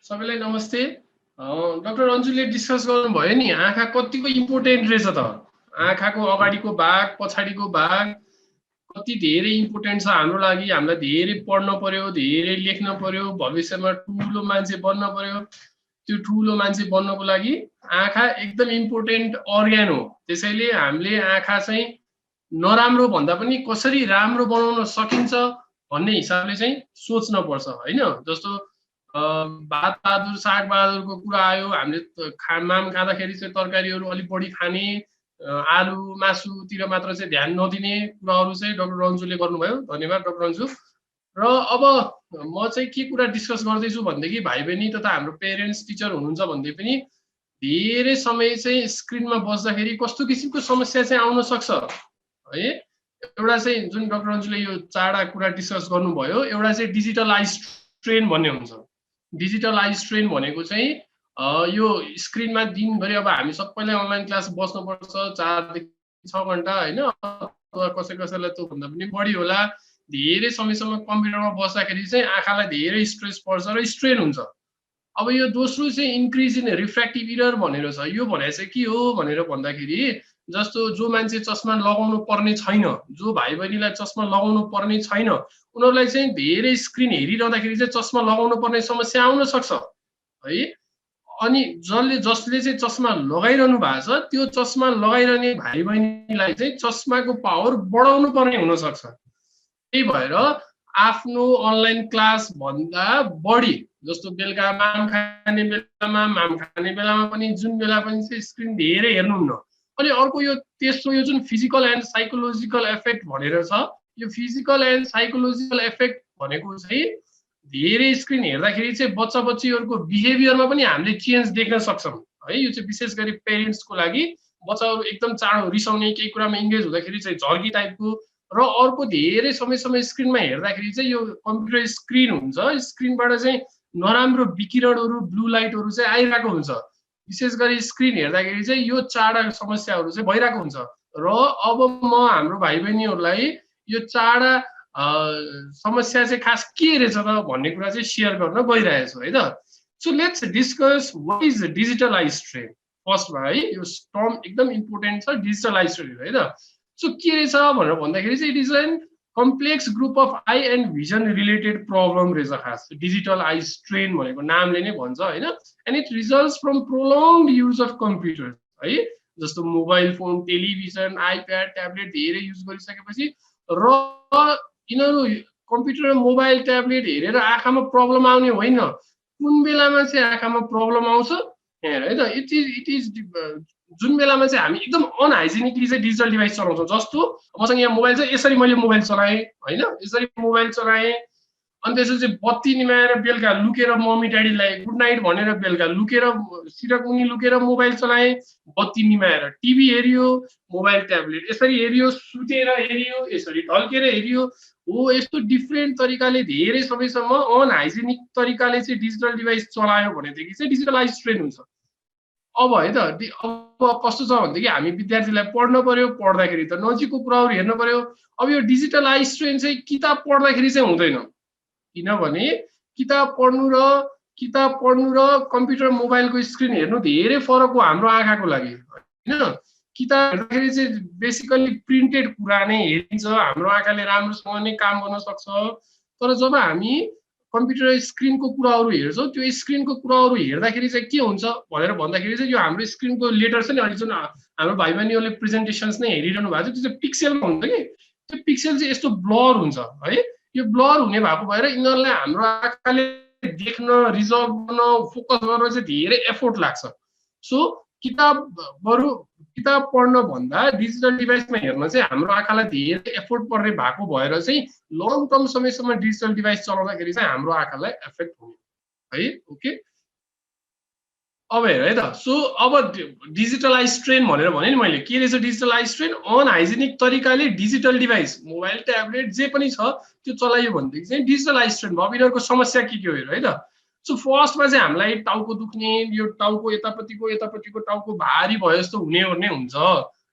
सबैलाई नमस्ते। Doctor रन्जुले discuss गर्नुभयो नि आँखा कतिको इम्पोर्टेन्ट रहेछ त। आँखाको अगाडिको भाग पछाडिको भाग कति धेरै इम्पोर्टेन्ट छ हाम्रो लागि। हामीलाई धेरै पढ्न पर्यो, धेरै लेख्न पर्यो, भविष्यमा ठुलो मान्छे बन्न पर्यो। त्यो ठुलो मान्छे बन्नको लागि आँखा एकदम इम्पोर्टेन्ट अर्ग्यान हो। त्यसैले हामीले आँखा चाहिँ नराम्रो भन्दा पनि कसरी राम्रो बनाउन सकिन्छ भन्ने हिसाबले चाहिँ सोच्न पर्छ हैन। जस्तो भात बहादुर साग बहादुरको कुरा आयो। हामीले माम खाँदाखेरि चाहिँ तरकारीहरू अलिक बढी खाने, आलु मासुतिर मात्र चाहिँ ध्यान नदिने कुराहरू चाहिँ डाक्टर रन्जुले गर्नुभयो। धन्यवाद डाक्टर रन्जु। र अब म चाहिँ के कुरा डिस्कस गर्दैछु भनेदेखि भाइ बहिनी तथा हाम्रो पेरेन्ट्स टिचर हुनुहुन्छ भन्दै पनि धेरै समय चाहिँ स्क्रिनमा बस्दाखेरि कस्तो किसिमको समस्या चाहिँ आउन सक्छ है। एउटा चाहिँ जुन डाक्टर रन्जुले यो चारवटा कुरा डिस्कस गर्नुभयो, एउटा चाहिँ डिजिटल आई स्ट्रेन भन्ने हुन्छ। डिजिटल आई स्ट्रेन भनेको चाहिँ यो स्क्रिनमा दिनभरि अब हामी सबैलाई अनलाइन क्लास बस्नुपर्छ 4 देखि 6 घण्टा हैन, अथवा कसैलाई त्योभन्दा पनि बढी होला। धेरै समयसम्म कम्प्युटरमा बस्दाखेरि चाहिँ आँखालाई धेरै स्ट्रेस पर्छ र स्ट्रेन हुन्छ। अब यो दोस्रो चाहिँ इन्क्रिज इन रिफ्र्याक्टिभ इरर भनेर छ। यो भने चाहिँ के हो भनेर भन्दाखेरि जस्तो जो मान्छे चस्मा लगाउनु पर्ने छैन, जो भाइ बहिनीलाई चस्मा लगाउनु पर्ने छैन, उनीहरूलाई चाहिँ धेरै स्क्रिन हेरिरहँदाखेरि चाहिँ चस्मा लगाउनु पर्ने समस्या आउन सक्छ है। अनि जसले चाहिँ चस्मा लगाइरहनु भएको छ त्यो चस्मा लगाइरहने भाइ बहिनीलाई चाहिँ चस्माको पावर बढाउनु पर्ने हुन सक्छ। त्यही भएर आफ्नो अनलाइन क्लास भन्दा बढी जस्तो बेलुका माम खाने बेलामा पनि जुन बेला पनि चाहिँ स्क्रिन धेरै हेर्नुहुन्न। अनि अर्को यो तेस्रो यो जुन फिजिकल एन्ड साइकोलोजिकल इफेक्ट भनेर छ, यो फिजिकल एन्ड साइकोलोजिकल इफेक्ट भनेको चाहिँ धेरै स्क्रिन हेर्दाखेरि चाहिँ बच्चा बच्चीहरूको बिहेभियरमा पनि हामीले चेन्ज देख्न सक्छौँ है। यो चाहिँ विशेष गरी पेरेन्ट्सको लागि बच्चाहरू एकदम चाँडो रिसाउने, केही कुरामा इङ्गेज हुँदाखेरि चाहिँ झर्की टाइपको, र अर्को धेरै समय स्क्रिनमा हेर्दाखेरि चाहिँ यो कम्प्युटर स्क्रिन हुन्छ, स्क्रिनबाट चाहिँ नराम्रो विकिरणहरू ब्लू लाइटहरू चाहिँ आइरहेको हुन्छ। विशेष गरी स्क्रिन हेर्दाखेरि चाहिँ यो चारवटा समस्याहरू चाहिँ भइरहेको हुन्छ। र अब म हाम्रो भाइ बहिनीहरूलाई यो चारवटा समस्या चाहिँ खास के रहेछ त भन्ने कुरा चाहिँ सेयर गर्न गइरहेको छु है त। So let's discuss what is digital eye strain फर्स्टमा है। यो टर्म एकदम इम्पोर्टेन्ट छ डिजिटल आई स्ट्रेन है त। सो के रहेछ भनेर भन्दाखेरि चाहिँ it is an complex group of eye and vision related problem रहेछ खास डिजिटल आई स्ट्रेन भनेको नामले नै भन्छ होइन। And it results from prolonged use of computer है। जस्तो mobile phone, television, iPad, tablet धेरै युज गरिसकेपछि र यिनीहरू कम्प्युटर, मोबाइल, ट्याब्लेट हेरेर आँखामा प्रब्लम आउने होइन, कुन बेलामा चाहिँ आँखामा प्रब्लम आउँछ है त। इट इज जुन बेलामा चाहिँ हामी एकदम अनहाइजेनिकली चाहिँ डिजिटल डिभाइस चलाउँछौँ। जस्तो मसँग यहाँ मोबाइल छ, यसरी मैले मोबाइल चलाएँ होइन, यसरी मोबाइल चलाएँ, अनि त्यसपछि बत्ती निभाएर बेलुका लुकेर मम्मी ड्याडीलाई गुड नाइट भनेर बेलुका लुकेर सिरकुनी लुकेर मोबाइल चलाएँ, बत्ती निभाएर टिभी हेरियो, मोबाइल ट्याब्लेट यसरी हेरियो, सुतेर हेरियो, यसरी ढल्केर हेरियो। हो यस्तो डिफ्रेन्ट तरिकाले धेरै समयसम्म अनहाइजेनिक तरिकाले चाहिँ डिजिटल डिभाइस चलायो भनेदेखि चाहिँ डिजिटल आई स्ट्रेन हुन्छ। अब है त अब कस्तो छ भनेदेखि हामी विद्यार्थीलाई पढ्न पर्यो, पढ्दाखेरि त नजिकको कुराहरू हेर्न पर्यो। अब यो डिजिटल आई स्ट्रेन चाहिँ किताब पढ्दाखेरि चाहिँ हुँदैन, किनभने किताब पढ्नु र कम्प्युटर मोबाइलको स्क्रिन हेर्नु धेरै फरक हो हाम्रो आँखाको लागि होइन। किताब हेर्दाखेरि चाहिँ बेसिकली प्रिन्टेड कुरा नै हेरिन्छ, हाम्रो आँखाले राम्रोसँग नै काम गर्न सक्छ। तर जब हामी कम्प्युटर स्क्रिनको कुराहरू हेर्छौँ, त्यो स्क्रिनको कुराहरू हेर्दाखेरि चाहिँ के हुन्छ भनेर भन्दाखेरि चाहिँ यो हाम्रो स्क्रिनको लेटर छ नि, अहिले जुन हाम्रो भाइ बहिनीहरूले प्रेजेन्टेसन्स नै हेरिरहनु भएको छ त्यो चाहिँ पिक्सेलमा हुन्छ कि त्यो पिक्सेल चाहिँ यस्तो ब्लर हुन्छ है। यो ब्लर हुने भएको भएर यिनीहरूलाई हाम्रो आँखाले देख्न, रिजल्भ गर्न, फोकस गर्न चाहिँ धेरै एफोर्ट लाग्छ। सो किताब पढ्न भन्दा डिजिटल डिभाइसमा हेर्न चाहिँ हाम्रो आँखालाई धेरै एफोर्ट पर्ने भएको भएर चाहिँ लङ टर्म समयसम्म डिजिटल डिभाइस चलाउँदाखेरि चाहिँ हाम्रो आँखालाई एफेक्ट हुने है। ओके, अब हेर है त। सो अब डिजिटल आई स्ट्रेन भनेर भने नि मैले, के रहेछ डिजिटल आई स्ट्रेन? अनहाइजेनिक तरिकाले डिजिटल डिभाइस, मोबाइल, ट्याब्लेट जे पनि छ त्यो चलायो भनेदेखि चाहिँ डिजिटल आई स्ट्रेन भयो। यिनीहरूको समस्या के हो हेर है त। सो फर्स्टमा चाहिँ हामीलाई टाउको दुख्ने, यो टाउको यतापट्टिको टाउको भारी भयो जस्तो हुने हुन्छ।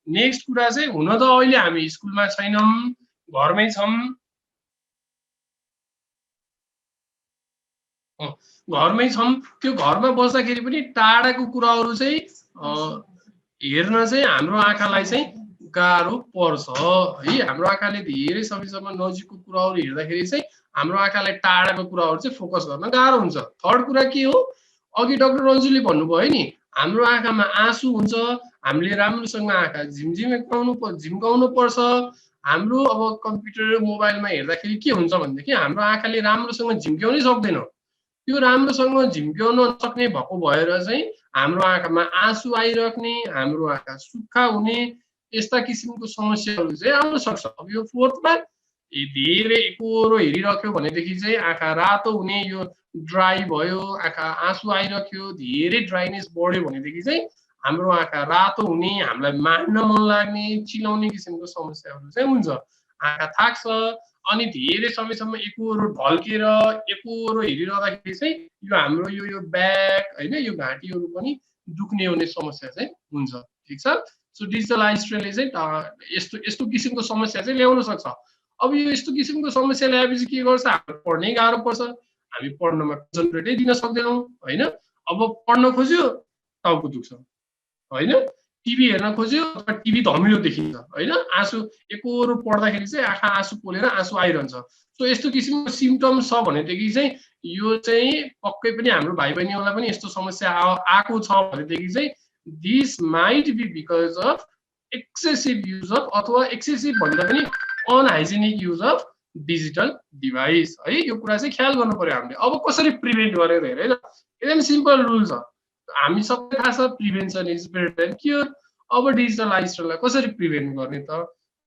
नेक्स्ट कुरा चाहिँ हुन त अहिले हामी स्कुलमा छैनौँ, घरमै छौँ घरमै छौँ, त्यो घरमा बस्दाखेरि पनि टाढाको कुराहरू चाहिँ हेर्न चाहिँ हाम्रो आँखालाई चाहिँ गाह्रो पर्छ है। हाम्रो आँखाले धेरै समयसम्म नजिकको कुराहरू हेर्दाखेरि चाहिँ हाम्रो आँखालाई टाढाको कुराहरू चाहिँ फोकस गर्न गाह्रो हुन्छ। थर्ड कुरा के हो, अघि डाक्टर रन्जुले भन्नुभयो नि, हाम्रो आँखामा आँसु हुन्छ, हामीले राम्रोसँग आँखा झिम्काउनु पर्छ। हाम्रो अब कम्प्युटर मोबाइलमा हेर्दाखेरि के हुन्छ भनेदेखि हाम्रो आँखाले राम्रोसँग झिम्क्याउनै सक्दैन। त्यो राम्रोसँग झिम्क्याउन नसक्ने भएको भएर चाहिँ हाम्रो आँखामा आँसु आइराख्ने, हाम्रो आँखा सुक्खा हुने, यस्ता किसिमको समस्याहरू चाहिँ आउन सक्छ। अब यो फोर्थमा धेरै एकोहोरो हेरिराख्यो भनेदेखि चाहिँ आँखा रातो हुने, यो ड्राई भयो, आँखा आँसु आइराख्यो, धेरै ड्राइनेस बढ्यो भनेदेखि चाहिँ हाम्रो आँखा रातो हुने, हामीलाई मार्न मन लाग्ने, चिलाउने किसिमको समस्याहरू चाहिँ हुन्छ। आँखा थाक्छ, अनि धेरै समयसम्म एकोहोरो ढल्केर एकोहोरो हेरिरहँदाखेरि चाहिँ यो हाम्रो यो ब्याक होइन, यो घाँटीहरू पनि दुख्ने हुने समस्या चाहिँ हुन्छ। ठिक छ। सो डिजिटल आई स्ट्रेनले चाहिँ यस्तो यस्तो किसिमको समस्या चाहिँ ल्याउन सक्छ। अब यो यस्तो किसिमको समस्या ल्याएपछि के गर्छ, हाम्रो पढ्नै गाह्रो पर्छ, हामी पढ्नमा कन्सन्ट्रेटै दिन सक्दैनौँ होइन। अब पढ्न खोज्यो टाउको दुख्छ होइन, टिभी हेर्न खोज्यो अथवा टिभी धमिलो देखिन्छ होइन, आँसु एकोहोरो पढ्दाखेरि चाहिँ आँखा आँसु पोलेर आँसु आइरहन्छ। सो यस्तो किसिमको सिम्टम्स छ भनेदेखि चाहिँ यो चाहिँ पक्कै पनि हाम्रो भाइ बहिनीहरूलाई पनि यस्तो समस्या आएको छ भनेदेखि चाहिँ this might be because of excessive use of, अथवा एक्सेसिभ भन्दा पनि unhygienic use of digital device है। यो कुरा चाहिँ ख्याल गर्नु पर्यो हामीले। अब कसरी प्रिभेन्ट गरेर हेर होइन, एकदम सिम्पल रुल छ, हामी सबै थाहा छ, prevention is better than cure. अब डिजिटल आई स्ट्रेनलाई कसरी प्रिभेन्ट गर्ने त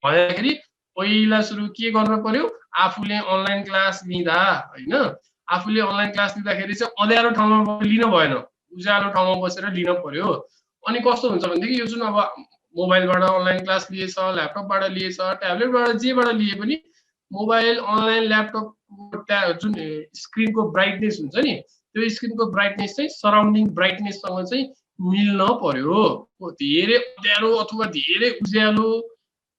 भन्दाखेरि पहिला सुरु के गर्नु पर्यो, आफूले अनलाइन क्लास लिँदा होइन, आफूले अनलाइन क्लास लिँदाखेरि चाहिँ अँध्यारो ठाउँमा लिन भएन, उज्यालो ठाउँमा बसेर लिन पर्यो। अनि कस्तो हुन्छ भनेदेखि यो जुन अब मोबाइलबाट अनलाइन क्लास लिएछ, ल्यापटपबाट लिएछ, ट्याब्लेटबाट जेबाट लिए पनि मोबाइल, अनलाइन, ल्यापटपको जुन स्क्रिनको ब्राइटनेस हुन्छ नि, त्यो स्क्रिनको ब्राइटनेस चाहिँ सराउन्डिङ ब्राइटनेससँग चाहिँ मिल्न पर्यो। धेरै अँध्यारो अथवा धेरै उज्यालो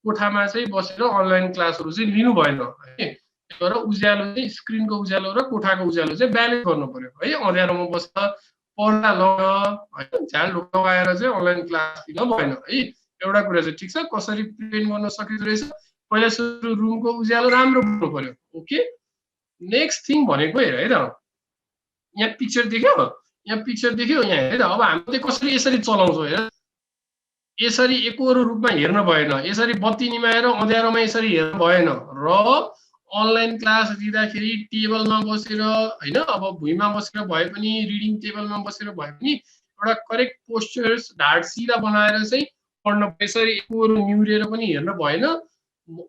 कोठामा चाहिँ बसेर अनलाइन क्लासहरू चाहिँ लिनु भएन है। तर उज्यालो चाहिँ स्क्रिनको उज्यालो र कोठाको उज्यालो चाहिँ ब्यालेन्स गर्नु पर्यो है। अँध्यारोमा बसेर पर्दा लगाएर झ्याल लगाएर चाहिँ अनलाइन क्लास लिन भएन है। एउटा कुरा चाहिँ ठिक छ, कसरी प्रिभेन्ट गर्न सकिँदो रहेछ, पहिला सुरु रुमको उज्यालो राम्रो हुनु पर्यो। ओके, नेक्स्ट थिङ भनेको हेर है त, यहाँ पिक्चर देख्यो, यहाँ पिक्चर देख्यो, यहाँ हेर। अब हामीले कसरी यसरी चलाउँछौँ हेर, यसरी एकोहोरो रूपमा हेर्न भएन, यसरी बत्ती निमाएर अँध्यारोमा यसरी हेर्न भएन र अनलाइन क्लास लिँदाखेरि टेबलमा बसेर होइन, अब भुइँमा बसेर भए पनि, रिडिङ टेबलमा बसेर भए पनि एउटा करेक्ट पोस्चर्स, ढाड सिधा बनाएर चाहिँ पढ्न, यसरी एकोहोरो निहुरेर पनि हेर्न भएन।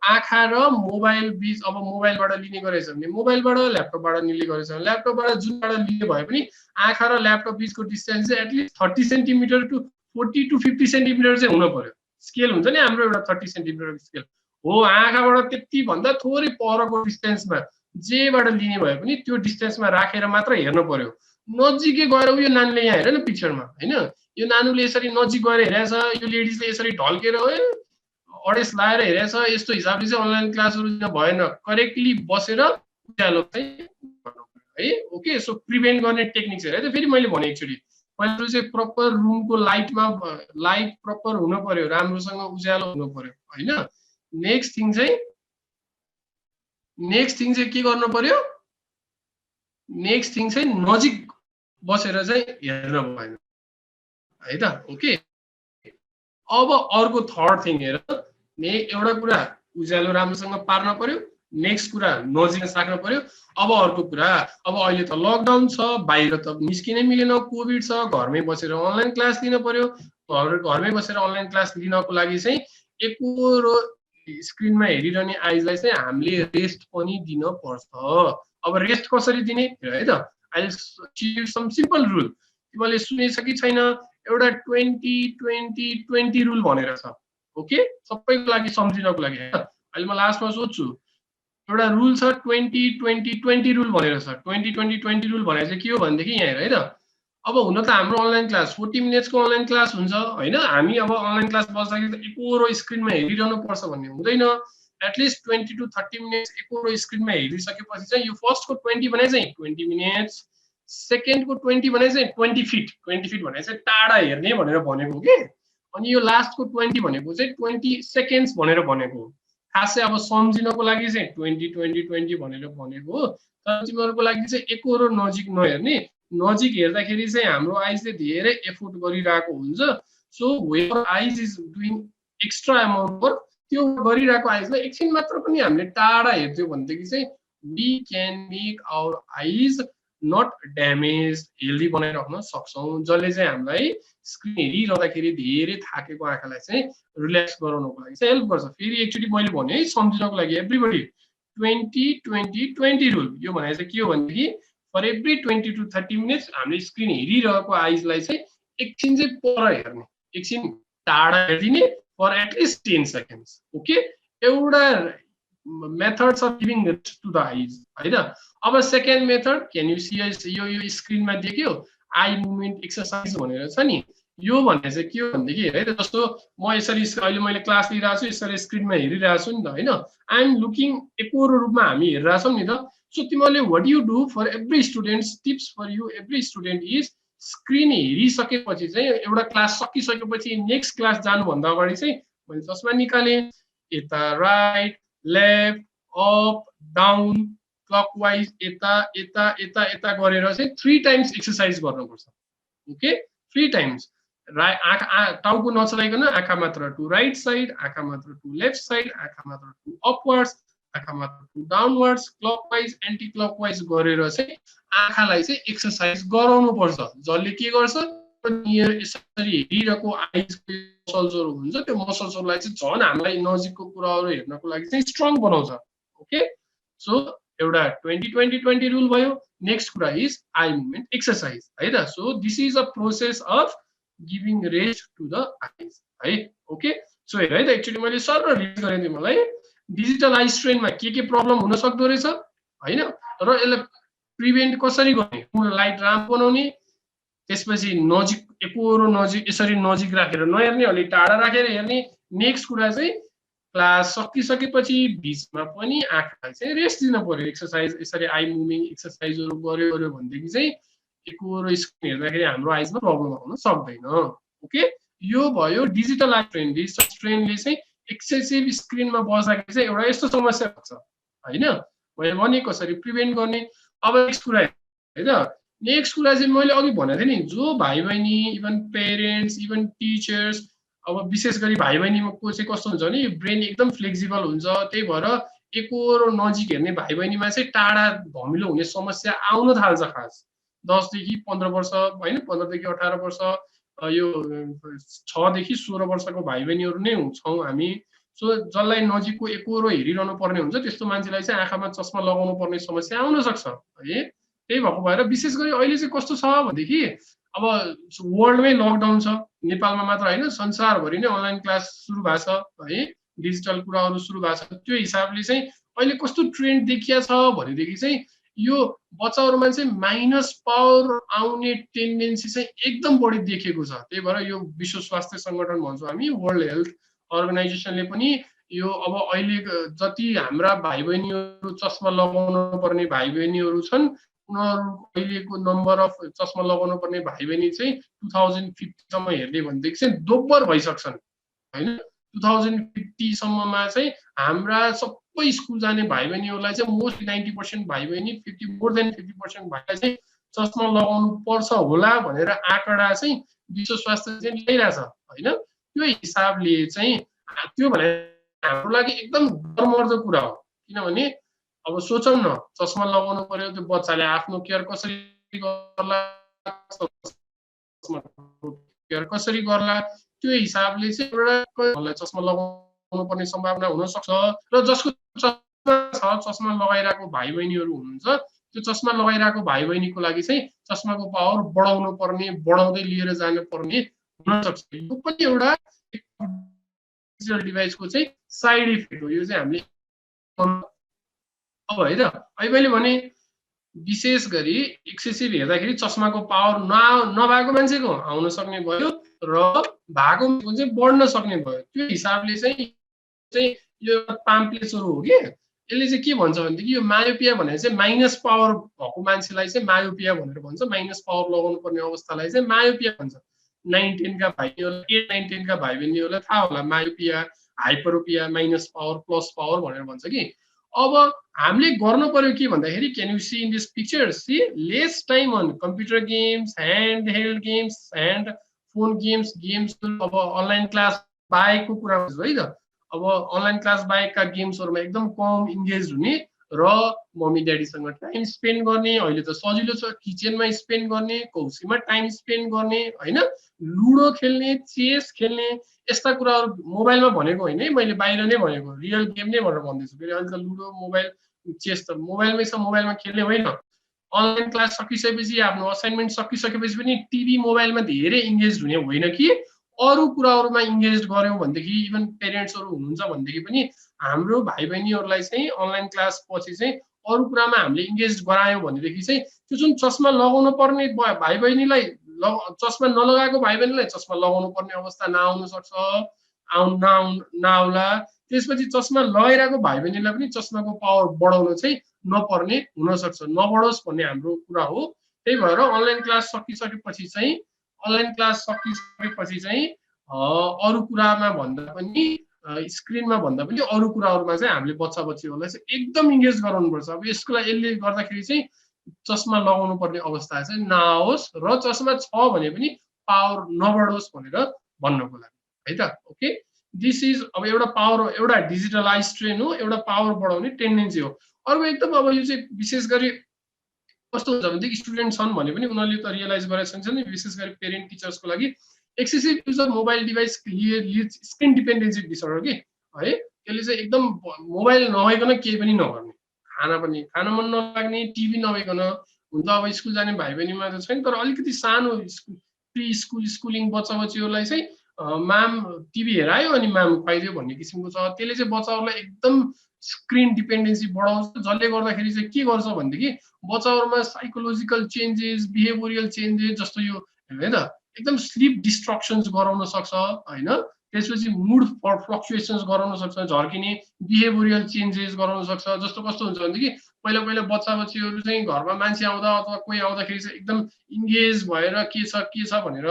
आँखा र मोबाइल बिच, अब मोबाइलबाट लिने गरेछ भने मोबाइलबाट, ल्यापटपबाट लिने गरेछ भने ल्यापटपबाट, जुनबाट लिने भए पनि आँखा र ल्यापटप बिचको डिस्टेन्स चाहिँ at least 30 centimetre to 40 to 50 centimetre चाहिँ हुन पर्यो। स्केल हुन्छ नि हाम्रो एउटा 30 सेन्टिमिटर स्केल हो, आँखाबाट त्यति भन्दा थोरै परको डिस्टेन्समा जेबाट लिने भए पनि त्यो डिस्टेन्समा राखेर मात्र हेर्न पर्यो। नजिकै गएर यो नानीले यहाँ हेर न पिक्चरमा होइन, यो नानुले यसरी नजिक गएर हेरेछ, यो लेडिजले यसरी ढल्केर अडेस लाएर हेरेछ, यस्तो हिसाबले चाहिँ अनलाइन क्लासहरू दिन भएन। करेक्टली बसेर उज्यालो चाहिँ गर्नु पर्यो है। ओके, सो प्रिभेन्ट गर्ने टेक्निक्स हेर है त, फेरि मैले भने एकचोटि, पहिलो चाहिँ प्रपर रुमको लाइटमा लाइट प्रपर हुनु पर्यो, राम्रोसँग उज्यालो हुनु पर्यो होइन। नेक्स्ट थिङ चाहिँ के गर्नु पर्यो, नेक्स्ट थिङ चाहिँ नजिक बसेर चाहिँ हेर्न भएन है त। ओके, अब अर्को थर्ड थिङ हेर, एउटा कुरा उज्यालो राम्रोसँग पार्न पर्यो, नेक्स्ट कुरा नजिक राख्न पर्यो। अब अर्को कुरा, अब अहिले त लकडाउन छ, बाहिर त निस्किनै मिलेन, कोभिड छ, घरमै बसेर अनलाइन क्लास लिन पर्यो। घरमै बसेर अनलाइन क्लास लिनको लागि चाहिँ एकोहोरो स्क्रिनमा हेरिरहने आइजलाई चाहिँ हामीले रेस्ट पनि दिन पर्छ। अब रेस्ट कसरी दिने है त, आई सम सिम्पल रुल, तिमीले सुनेछ कि छैन, एउटा 20-20-20 रुल भनेर छ। ओके, सबैको लागि सम्झिनको लागि हैन, अहिले म लास्टमा सोध्छु, एउटा रुल छ 20-20-20 रुल भनेर छ। 20-20-20 रुल भनेर चाहिँ के हो भनेदेखि यहाँ हेर है त, अब हुन त हाम्रो अनलाइन क्लास 40 मिनट्सको अनलाइन क्लास हुन्छ होइन, हामी अब अनलाइन क्लास बस्दाखेरि त एकोहोरो स्क्रिनमा हेरिरहनु पर्छ भन्ने हुँदैन। एटलिस्ट 20 to 30 मिनट्स एकोहोरो स्क्रिनमा हेरिसकेपछि चाहिँ यो फर्स्टको 20 भने चाहिँ 20 मिनट्स, सेकेन्डको 20 भने चाहिँ 20 फिट भने चाहिँ टाढा हेर्ने भनेर भनेको के। अनि यो लास्टको 20 भनेको चाहिँ 20 सेकेन्ड्स भनेर भनेको। खासै अब सम्झिनको लागि चाहिँ 20 20 20 भनेर भनेको हो। तर तिमीहरूको लागि चाहिँ एकरो नजिक नहेर्ने, नजिक हेर्दाखेरि चाहिँ हाम्रो आइजले धेरै एफोर्ट गरिरहेको हुन्छ। सो वेयर आइज is doing extra amount work, त्यो गरिरहेको आइजलाई एकछिन मात्र पनि हामीले टाढा हेर्थ्यो भनेदेखि चाहिँ वी क्यान मेक आवर आइज नट ड्यामेज, हेल्दी बनाइराख्न सक्छौँ, जसले चाहिँ हामीलाई स्क्रिन हेरिरहँदाखेरि धेरै थाकेको आँखालाई चाहिँ रिल्याक्स गराउनको लागि चाहिँ हेल्प गर्छ। फेरि एकचोटि मैले भने है सम्झिनको लागि एभ्रीबडी 20 20 20 रुल। यो भने चाहिँ के हो भनेदेखि फर एभ्री 20 to 30 मिनट्स हामीले स्क्रिन हेरिरहेको आइजलाई चाहिँ एकछिन चाहिँ पर हेर्ने, एकछिन टाढा हेरिदिने फर एटलिस्ट 10 सेकेन्ड्स। ओके, एउटा methods of giving to the eyes हैन। अब second method can you see, यो स्क्रिनमा देख्यो आई मुभमेन्ट एक्सरसाइज भनेर छ नि। यो भन्ने चाहिँ के हो भनेदेखि है त, जस्तो म यसरी अहिले मैले क्लास लिइरहेको छु, यसरी स्क्रिनमा हेरिरहेको छु नि त हैन। आई एम लुकिङ एकोरो रूपमा हामी हेरिरहेछौँ नि त। सो तिमीहरूले what you do for every students, tips for you every student is screen हेरिसकेपछि चाहिँ एउटा क्लास सकिसकेपछि नेक्स्ट क्लास जानुभन्दा अगाडि चाहिँ मैले चस्मा निकालेँ, यता right left up down clockwise यता यता यता यता गरेर चाहिँ 3 टाइम्स एक्सरसाइज गर्नुपर्छ। ओके, 3 टाइम्स टाउको नचलाइकन आँखा मात्र टु राइट साइड, आँखा मात्र टु लेफ्ट साइड, आँखा मात्र टु अपवर्ड्स, आँखा मात्र to downwards, clockwise anticlockwise गरेर चाहिँ आँखालाई चाहिँ एक्सरसाइज गराउनु पर्छ। जसले के गर्छ, यसरी हेरिरहेको आइजको मसल्सहरू हुन्छ, त्यो मसल्सहरूलाई चाहिँ झन् हामीलाई नजिकको कुराहरू हेर्नको लागि चाहिँ स्ट्रङ बनाउँछ। ओके, सो एउटा 20 20 20 रुल भयो। नेक्स्ट कुरा इज आई मुभमेन्ट एक्सरसाइज है त। So this is a process of giving rest to the eyes है। ओके, सो हेर है त, एक्चुअली मैले सर रिलिज गरेँ तिमीलाई डिजिटल आई स्ट्रेनमा के प्रब्लम हुन सक्दो रहेछ हैन, र यसलाई प्रिभेन्ट कसरी गर्ने, लाइट राम्प बनाउने, त्यसपछि नजिक एकोरो नजिक यसरी नजिक राखेर नहेर्ने, अलि टाढा राखेर हेर्ने। नेक्स्ट कुरा चाहिँ क्लास सकिसकेपछि बिचमा पनि आँखालाई चाहिँ रेस्ट दिन पर्यो। एक्सरसाइज यसरी आई मुभिङ एक्सरसाइजहरू गर्यो भनेदेखि चाहिँ एकोरो स्क्रिन हेर्दाखेरि हाम्रो आइजमा प्रब्लम आउन सक्दैन। ओके, यो भयो डिजिटल आई स्ट्रेन। डिजिटल स्ट्रेनले चाहिँ एक्सेसिभ स्क्रिनमा बस्दाखेरि चाहिँ एउटा यस्तो समस्या हुन्छ हैन, मैले भने कसरी प्रिभेन्ट गर्ने। अब नेक्स्ट कुरा है त, नेक्स्ट कुरा चाहिँ मैले अघि भनेको थिएँ नि, जो भाइ बहिनी इभन पेरेन्ट्स इभन टिचर्स, अब विशेष गरी भाइ बहिनीको चाहिँ कस्तो हुन्छ भने ब्रेन एकदम फ्लेक्सिबल हुन्छ, त्यही भएर एकोरो नजिक हेर्ने भाइ बहिनीमा चाहिँ टाढा धमिलो हुने समस्या आउन थाल्छ। खास 10 देखि 15 वर्ष हैन, 15 देखि 18 वर्ष, यो 6 देखि 16 वर्षको भाइ बहिनीहरू नै छौँ हामी। सो जसलाई नजिकको एकोरो हेरिरहनु पर्ने हुन्छ त्यस्तो मान्छेलाई चाहिँ आँखामा चस्मा लगाउनु पर्ने समस्या आउन सक्छ है। त्यही भएको भएर विशेष गरी अहिले चाहिँ कस्तो छ भनेदेखि अब वर्ल्डमै लकडाउन छ, नेपालमा मात्र हैन संसारभरि नै अनलाइन क्लास सुरु भएको छ है, डिजिटल कुराहरू सुरु भएको छ। त्यो हिसाबले चाहिँ अहिले कस्तो ट्रेन्ड देखिया छ भनेदेखि चाहिँ यो बच्चाहरूमा चाहिँ माइनस पावर आउने टेन्डेन्सी चाहिँ एकदम बढी देखेको छ। त्यही भएर यो विश्व स्वास्थ्य सङ्गठन भन्छौँ हामी, वर्ल्ड हेल्थ अर्गनाइजेसनले पनि यो अब अहिले जति हाम्रा भाइ बहिनीहरू चस्मा लगाउनु पर्ने भाइ बहिनीहरू छन्, उनीहरू अहिलेको नम्बर अफ चस्मा लगाउनु पर्ने भाइ बहिनी चाहिँ 2050 सम्म हेर्ने भनेदेखि चाहिँ दोब्बर भइसक्छन् हैन। 2050 सम्ममा चाहिँ हाम्रा सबै स्कुल जाने भाइ बहिनीहरूलाई चाहिँ मोस्टली 90% भाइ बहिनी, 50% भाइलाई चाहिँ चस्मा लगाउनु पर्छ होला भनेर आँकडा चाहिँ विश्व स्वास्थ्य चाहिँ ल्याइरहेछ हैन। त्यो हिसाबले चाहिँ त्यो भने हाम्रो लागि एकदम डरमर्दो कुरा हो, किनभने अब सोचौँ न, चस्मा लगाउनु पर्यो, त्यो बच्चाले आफ्नो केयर कसरी गर्ला, केयर कसरी गर्ला, त्यो हिसाबले चाहिँ एउटा चस्मा लगाउनु पर्ने सम्भावना हुन सक्छ। र जसको चस्मा छ, चस्मा लगाइरहेको भाइ बहिनीहरू हुनुहुन्छ, त्यो चस्मा लगाइरहेको भाइ बहिनीको लागि चाहिँ चस्माको पावर बढाउनु पर्ने, बढाउँदै लिएर जानु पर्ने हुन सक्छ। यो पनि एउटा डिजिटल डिभाइसको चाहिँ साइड इफेक्ट हो। यो चाहिँ हामीले अब है त, अहिले मैले भने विशेष गरी एक्सेसिभ हेर्दाखेरि चस्माको पावर नभएको मान्छेको आउन सक्ने भयो र भएको चाहिँ बढ्न सक्ने भयो। त्यो हिसाबले चाहिँ यो पाम्पलेट्सहरू हो कि यसले चाहिँ के भन्छ भनेदेखि यो मायोपिया भनेर चाहिँ माइनस पावर भएको मान्छेलाई चाहिँ मायोपिया भनेर भन्छ, माइनस पावर लगाउनु पर्ने अवस्थालाई चाहिँ मायोपिया भन्छ। 9 10 का भाइ बहिनीहरूलाई 8 9 10 का भाइ बहिनीहरूलाई थाहा होला myopia, hyperopia, minus power, plus power भनेर भन्छ कि। अब हामीले गर्नु पर्यो के भन्दाखेरि can you see in this picture, see less time on computer games, hand held games, hand phone games, अब अनलाइन क्लास बाहेकको कुरा गर्छु है त। अब अनलाइन क्लास बाहेकका गेम्सहरूमा एकदम कम इन्गेज हुने र मम्मी ड्याडीसँग टाइम स्पेन्ड गर्ने। अहिले त सजिलो छ, किचनमा स्पेन्ड गर्ने, कौसीमा टाइम स्पेन्ड गर्ने होइन, लुडो खेल्ने, चेस खेल्ने, यस्ता कुराहरू मोबाइलमा भनेको होइन है, मैले बाहिर नै भनेको, रियल गेम नै भनेर भन्दैछु। फेरि अहिले त लुडो, मोबाइल, चेस त मोबाइलमै छ, मोबाइलमा खेल्ने होइन। अनलाइन क्लास सकिसकेपछि, आफ्नो असाइनमेन्ट सकिसकेपछि पनि टिभी मोबाइलमा धेरै इन्गेज हुने होइन कि अरू कुराहरूमा इन्गेज गर्यौँ भनेदेखि, इभन पेरेन्ट्सहरू हुनुहुन्छ भनेदेखि पनि हाम्रो भाइ बहिनीहरूलाई चाहिँ अनलाइन क्लास पछि चाहिँ अरू कुरामा हामीले इन्गेज गरायौँ भनेदेखि चाहिँ त्यो जुन चस्मा लगाउनु पर्ने भाइ बहिनीलाई, चस्मा नलगाएको भाइ बहिनीलाई चस्मा लगाउनु पर्ने अवस्था नआउन सक्छ, नआउला। त्यसपछि चस्मा लगाइरहेको भाइ बहिनीलाई पनि चस्माको पावर बढाउन चाहिँ नपर्ने हुनसक्छ, नबढोस् भन्ने हाम्रो कुरा हो। त्यही भएर अनलाइन क्लास सकिसकेपछि चाहिँ अरू कुरामा भन्दा पनि, स्क्रिनमा भन्दा पनि अरू कुराहरूमा चाहिँ हामीले बच्चा बच्चीहरूलाई चाहिँ एकदम इन्गेज गराउनुपर्छ। अब यसको लागि यसले गर्दाखेरि चाहिँ चस्मा लगाउनु पर्ने अवस्था चाहिँ नआओस् र चस्मा छ भने पनि पावर नबढोस् भनेर भन्नको लागि है त। ओके, दिस इज अब एउटा पावर, एउटा डिजिटलाइज ट्रेन हो, एउटा पावर बढाउने टेन्डेन्सी हो। अर्को एकदम अब यो चाहिँ विशेष गरी कस्तो हुन्छ भनेदेखि स्टुडेन्ट छन् भने पनि उनीहरूले त रियलाइज गरेका छन् नि, विशेष गरी पेरेन्ट टिचर्सको लागि excessive use of mobile device leads screen dependency disorder कि है। त्यसले चाहिँ एकदम मोबाइल नभइकन केही पनि नगर्ने, खान मन नलाग्ने, टिभी नभइकन हुन्छ। अब स्कुल जाने भाइ बहिनीमा त छैन, तर अलिकति सानो प्री स्कुलिङ बच्चा बच्चीहरूलाई चाहिँ म्याम टिभी हेरायो अनि म्याम खुवाइदियो भन्ने किसिमको छ। त्यसले चाहिँ बच्चाहरूलाई एकदम स्क्रिन डिपेन्डेन्सी बढाउँछ, जसले गर्दाखेरि चाहिँ के गर्छ भनेदेखि बच्चाहरूमा साइकोलोजिकल चेन्जेस, बिहेभियरल चेन्जेस जस्तो यो है त एकदम स्लिप डिस्ट्रक्सन्स गराउन सक्छ होइन। त्यसपछि मुड फ्लक्चुएसन्स गराउन सक्छ, झर्किने, बिहेभियरल चेन्जेस गराउन सक्छ। जस्तो कस्तो हुन्छ भनेदेखि पहिला पहिला बच्चा बच्चीहरू चाहिँ घरमा मान्छे आउँदा अथवा कोही आउँदाखेरि चाहिँ एकदम इन्गेज भएर के छ भनेर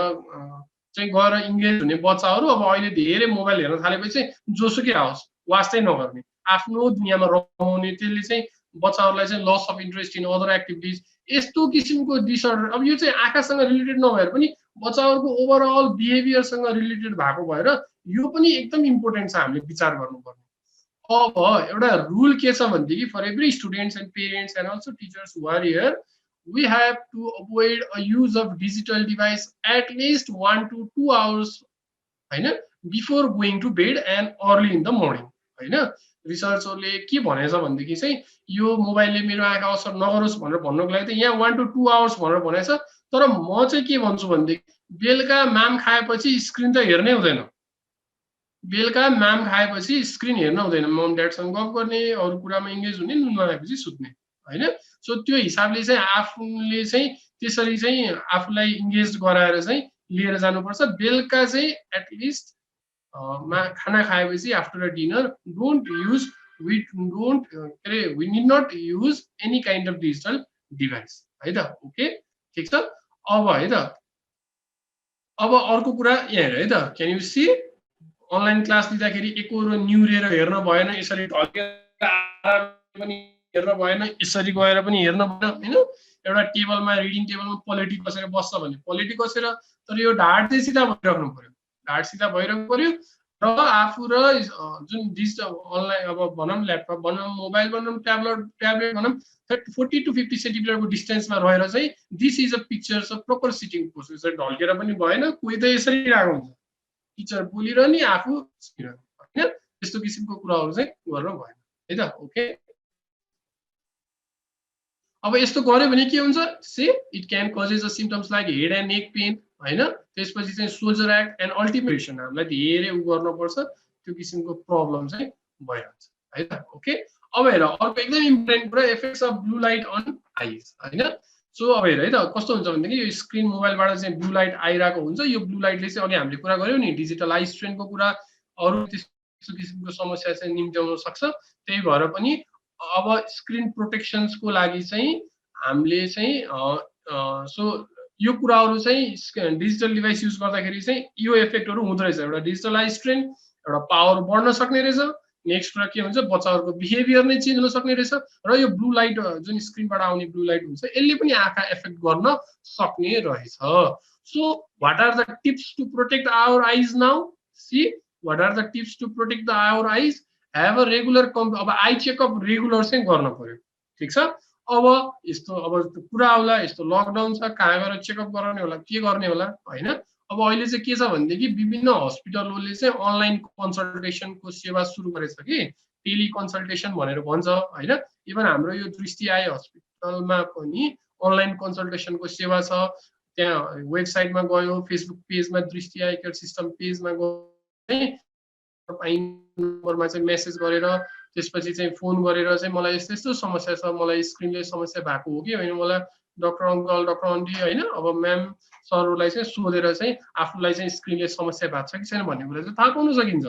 चाहिँ गएर इन्गेज हुने बच्चाहरू अब अहिले धेरै मोबाइल हेर्न थालेपछि जोसुकै आओस् वास्तै नगर्ने, आफ्नो दुनियाँमा रमाउने। त्यसले चाहिँ बच्चाहरूलाई चाहिँ loss of interest in other activities, यस्तो किसिमको डिसअर्डर। अब यो चाहिँ आँखासँग रिलेटेड नभएर पनि बच्चाहरूको ओभरअल बिहेभियरसँग रिलेटेड भएको भएर यो पनि एकदम इम्पोर्टेन्ट छ, हामीले विचार गर्नुपर्ने। अब एउटा रुल के छ भनेदेखि for every students and parents and also teachers who are here, we have to avoid a use of digital device at least 1 to 2 hours हैन before going to bed and early in the morning हैन। रिसर्चरले के भनेछ भनेदेखि चाहिँ यो मोबाइलले मेरो आँखा असर नगरोस् भनेर भन्नको लागि त यहाँ 1 to 2 hours भनेर भनेछ। तर म चाहिँ के भन्छु भनेदेखि बेलुका म्याम खाएपछि स्क्रिन त हेर्नै हुँदैन, बेलुका म्याम खाएपछि स्क्रिन हेर्न हुँदैन, मम ड्याडसँग गफ गर्ने, अरू कुरामा इन्गेज हुने, नुन लगाएपछि सुत्ने हैन। सो त्यो हिसाबले चाहिँ आफूले चाहिँ त्यसरी चाहिँ आफूलाई इन्गेज गराएर चाहिँ लिएर जानुपर्छ। बेलुका चाहिँ एटलिस्ट खाना खाएपछि after a dinner we need not use any kind of digital device है त। ओके ठिक छ। अब है त अब अर्को कुरा यहाँ है त, can you see online class लिँदाखेरि एकरो न्युरेर हेर्न भएन, यसरी ढल्केर पनि हेर्न भएन, यसरी गएर पनि हेर्न भएन हैन। एउटा टेबलमा रिडिङ टेबलमा पोलिटी कसेर बस्छ भने पोलिटी कसेर, तर यो ढाड चाहिँ सिधा भइराख्नु पर्यो, ढाड सिधा भइराख्नु पर्यो। र आफू र जुन डिजिटल अनलाइन अब भनौँ ल्यापटप भनौँ मोबाइल भनौँ ट्याब्लेट भनौँ 40 to 50 सेन्टिमिटरको डिस्टेन्समा रहेर चाहिँ this is a picture of proper sitting position. ढल्केर पनि भएन, कोही त यसरी राखेको हुन्छ, टिचर बोलिरहने आफू होइन, त्यस्तो किसिमको कुराहरू चाहिँ गर्न भएन है त। ओके, अब यस्तो गर्यो भने के हुन्छ say it can causes a symptoms like head and neck pain हैन। त्यसपछि चाहिँ सोल्जर एक्ट एन्ड अल्टिमेसन, हामीलाई धेरै गर्नुपर्छ, त्यो किसिमको प्रब्लम चाहिँ भइरहन्छ है त। ओके, अब हेर अर्को एकदम इम्पोर्टेन्ट कुरा effects of blue light on eyes हैन। सो अब हेर है त कस्तो हुन्छ भनेदेखि यो स्क्रिन मोबाइलबाट चाहिँ ब्लू लाइट आइरहेको हुन्छ। यो ब्लू लाइटले चाहिँ अघि हामीले कुरा गर्यौँ नि डिजिटलाइज ट्रेनको कुरा, अरू त्यस्तो किसिमको समस्या चाहिँ निम्त्याउन सक्छ। त्यही भएर पनि अब स्क्रिन प्रोटेक्सन्सको लागि चाहिँ हामीले चाहिँ सो यो कुराहरू चाहिँ डिजिटल डिभाइस युज गर्दाखेरि चाहिँ यो इफेक्टहरू हुँदो रहेछ। एउटा डिजिटल आई स्ट्रेन, एउटा पावर बढ्न सक्ने रहेछ, नेक्स्ट कुरा के हुन्छ बच्चाहरूको बिहेभियर नै चेन्ज हुन सक्ने रहेछ, र यो ब्लू लाइट जुन स्क्रिनबाट आउने ब्लू लाइट हुन्छ यसले पनि आँखा एफेक्ट गर्न सक्ने रहेछ। So what are the tips to protect our eyes now? See what are the tips to protect the our eyes? Have a regular अब आई चेकअप रेगुलर चाहिँ गर्न पर्यो, ठिक छ। अब यस्तो अब कुरा आउला, यस्तो लकडाउन छ, कहाँ गएर चेकअप गराउने होला, के गर्ने होला होइन। अब अहिले चाहिँ के छ भनेदेखि विभिन्न हस्पिटलहरूले चाहिँ अनलाइन कन्सल्टेसनको सेवा सुरु गरेछ कि, टेली कन्सल्टेसन भनेर भन्छ होइन। इभन हाम्रो यो दृष्टि आई हस्पिटलमा पनि अनलाइन कन्सल्टेसनको सेवा छ। त्यहाँ वेबसाइटमा गयो, फेसबुक पेजमा दृष्टि आई केयर सिस्टम पेजमा गयो, नम्बरमा चाहिँ मेसेज गरेर त्यसपछि चाहिँ फोन गरेर चाहिँ मलाई यस्तो यस्तो समस्या छ, मलाई स्क्रिनले समस्या भएको हो कि होइन, मलाई डक्टर अङ्कल डक्टर आन्टी होइन अब म्याम सरहरूलाई चाहिँ सोधेर चाहिँ आफूलाई चाहिँ स्क्रिनले समस्या भएको छ कि छैन भन्ने कुरा चाहिँ थाहा पाउन सकिन्छ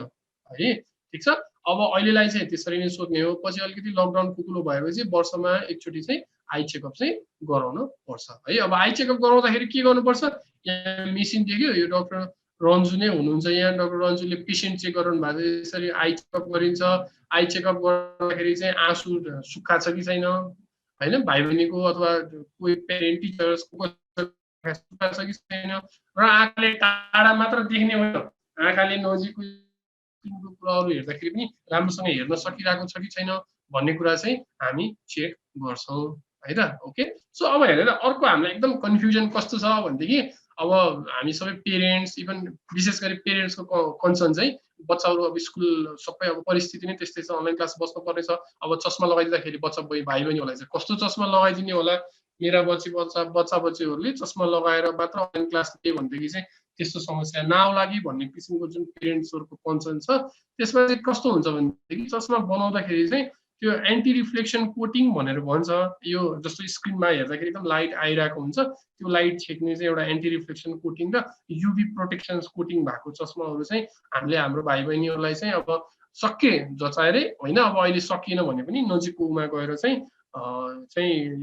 है, ठिक छ। अब अहिलेलाई चाहिँ त्यसरी नै सोध्ने हो। पछि अलिकति लकडाउन कुकुलो भएपछि वर्षमा एकचोटि चाहिँ आई चेकअप चाहिँ गराउनु पर्छ है। अब आई चेकअप गराउँदाखेरि के गर्नुपर्छ? यहाँ मेसिन देख्यो, यो डक्टर रन्जु नै हुनुहुन्छ यहाँ। डक्टर रन्जुले पेसेन्ट चेक गराउनु भएको छ, यसरी आई चेकअप गरिन्छ। आई चेकअप गर्दाखेरि चाहिँ आँसु सुक्खा छ कि छैन होइन, भाइ बहिनीको अथवा कोही पेरेन्ट टिचर्सको सुक्खा छ कि छैन, र आँखाले टाढा मात्र देख्ने होइन, आँखाले नजिकको कुराहरू हेर्दाखेरि पनि राम्रोसँग हेर्न सकिरहेको छ कि छैन भन्ने कुरा चाहिँ हामी चेक गर्छौँ है त। ओके, सो अब हेरेर अर्को हामीलाई एकदम कन्फ्युजन कस्तो छ भनेदेखि अब हामी सबै पेरेन्ट्स, इभन विशेष गरी पेरेन्ट्सको कन्सर्न चाहिँ बच्चाहरू अब स्कुल सबै अब परिस्थिति नै त्यस्तै छ, अनलाइन क्लास बस्नु पर्नेछ। अब चस्मा लगाइदिँदाखेरि बच्चा भाइ बहिनीहरूलाई चाहिँ कस्तो चस्मा लगाइदिने होला? मेरा बच्चा बच्चीहरूले चस्मा लगाएर मात्र अनलाइन क्लास लियो भनेदेखि चाहिँ त्यस्तो समस्या नआउला कि भन्ने किसिमको जुन पेरेन्ट्सहरूको कन्सर्न छ, त्यसमा चाहिँ कस्तो हुन्छ भनेदेखि चस्मा बनाउँदाखेरि चाहिँ त्यो एन्टी रिफ्लेक्सन कोटिङ भनेर भन्छ। यो जस्तो स्क्रिनमा हेर्दाखेरि एकदम लाइट आइरहेको हुन्छ, त्यो लाइट छेक्ने चाहिँ एउटा एन्टी रिफ्लेक्सन कोटिङ र युभी प्रोटेक्सन कोटिङ भएको चस्माहरू चाहिँ हामीले हाम्रो भाइ बहिनीहरूलाई चाहिँ अब सके जचाएरै होइन, अब अहिले सकिएन भने पनि नजिकको उमा गएर चाहिँ